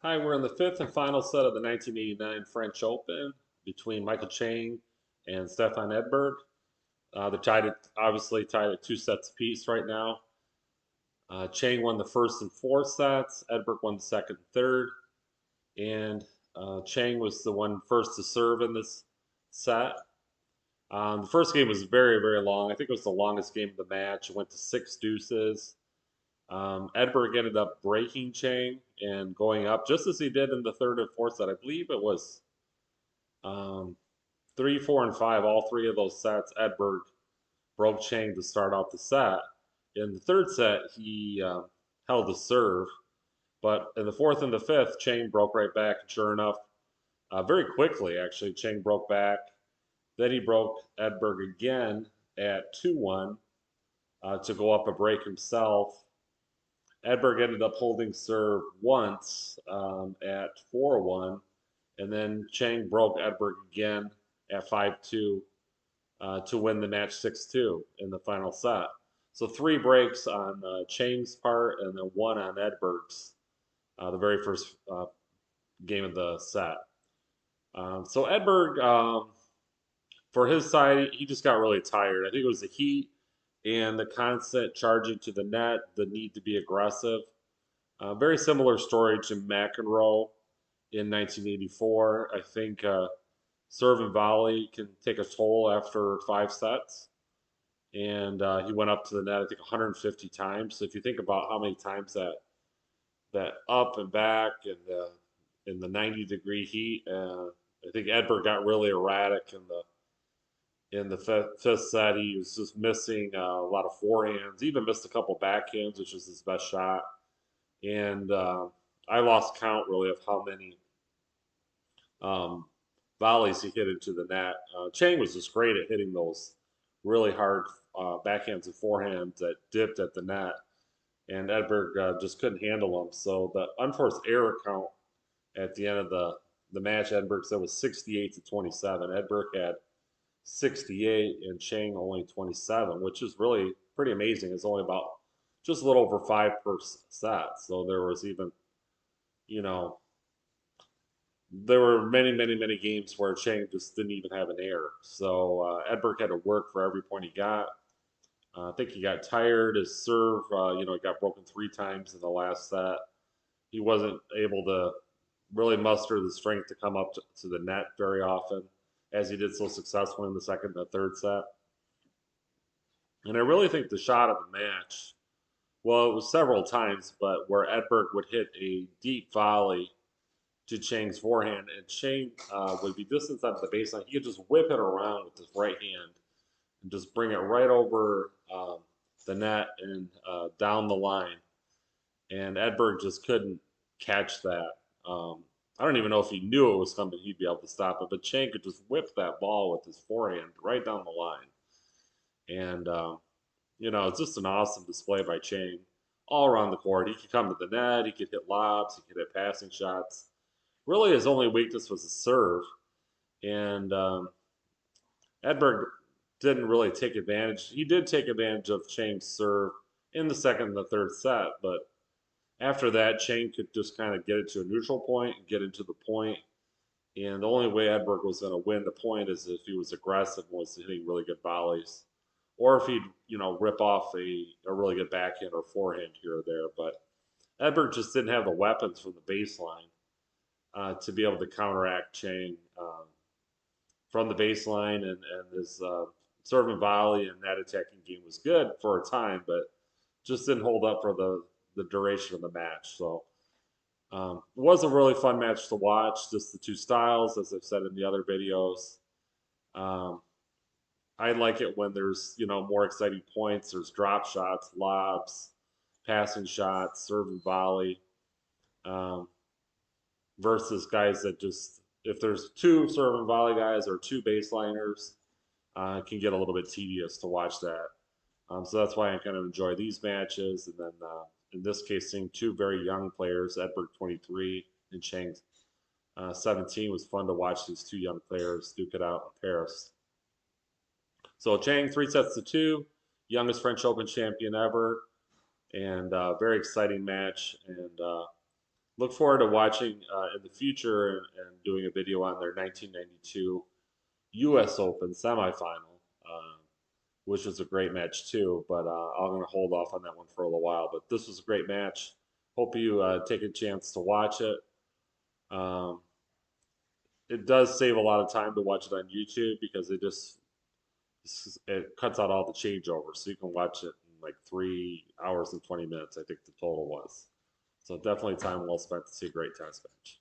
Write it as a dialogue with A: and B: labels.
A: Hi, we're in the fifth and final set of the 1989 French Open between Michael Chang and Stefan Edberg. They're obviously tied at 2 sets apiece right now. Chang won the first and fourth sets. Edberg won the second and third. And Chang was the one first to serve in this set. The first game was very, very long. I think it was the longest game of the match. It went to six deuces. Edberg ended up breaking Chang and going up just as he did in the third and fourth set. I believe it was um, three, four, and five. All three of those sets, Edberg broke Chang to start out the set. In the third set, he held the serve, but in the fourth and the fifth, Chang broke right back. Sure enough, very quickly actually, Chang broke back. Then he broke Edberg again at 2-1 to go up a break himself. Edberg ended up holding serve once at 4-1, and then Chang broke Edberg again at 5-2 to win the match 6-2 in the final set. So three breaks on Chang's part and then one on Edberg's, the very first game of the set. So Edberg, for his side, he just got really tired. I think it was the heat and the constant charging to the net, the need to be aggressive. Very similar story to McEnroe in 1984. I think serve and volley can take a toll after 5 sets. And he went up to the net, I think, 150 times. So if you think about how many times that up and back and in the 90-degree heat, I think Edberg got really erratic in the fifth set. He was just missing a lot of forehands. He even missed a couple backhands, which was his best shot. And I lost count really of how many um, volleys he hit into the net. Chang was just great at hitting those really hard backhands and forehands that dipped at the net, and Edberg just couldn't handle them. So the unforced error count at the end of the match, Edberg said was 68 to 27. Edberg had 68 and Chang only 27, which is really pretty amazing. It's only about just a little over five per set. So there was even, you know, there were many, many, many games where Chang just didn't even have an error. So Edberg had to work for every point he got. I think he got tired. His serve, he got broken 3 times in the last set. He wasn't able to really muster the strength to come up to the net very often, as he did so successfully in the second and the third set. And I really think the shot of the match, well, it was several times, but where Edberg would hit a deep volley to Chang's forehand, and Chang would be distanced out of the baseline. He could just whip it around with his right hand and just bring it right over the net and down the line. And Edberg just couldn't catch that. I don't even know if he knew it was coming, he'd be able to stop it, but Chang could just whip that ball with his forehand right down the line. And, it's just an awesome display by Chang all around the court. He could come to the net, he could hit lobs, he could hit passing shots. Really, his only weakness was his serve. And Edberg didn't really take advantage. He did take advantage of Chang's serve in the second and the third set, but after that, Chang could just kind of get it to a neutral point and get into the point. And the only way Edberg was going to win the point is if he was aggressive and was hitting really good volleys, or if he'd rip off a really good backhand or forehand here or there. But Edberg just didn't have the weapons from the baseline to be able to counteract Chang from the baseline, and his serve and volley and that attacking game was good for a time, but just didn't hold up for the duration of the match. So it was a really fun match to watch. Just the two styles, as I've said in the other videos. Um, I like it when there's more exciting points. There's drop shots, lobs, passing shots, serve and volley, um, versus guys that just if there's two serve and volley guys or two baseliners, it can get a little bit tedious to watch that. So that's why I kind of enjoy these matches. And then in this case, seeing two very young players, Edberg 23 and Chang 17, was fun to watch these two young players duke it out in Paris. So Chang 3 sets to 2, youngest French Open champion ever, and very exciting match. And look forward to watching in the future and doing a video on their 1992 U.S. Open semifinal, which was a great match too. But I'm going to hold off on that one for a little while. But this was a great match. Hope you take a chance to watch it. Um, it does save a lot of time to watch it on YouTube because it cuts out all the changeovers, so you can watch it in like 3 hours and 20 minutes. I think the total was. So definitely time well spent to see a great tennis match.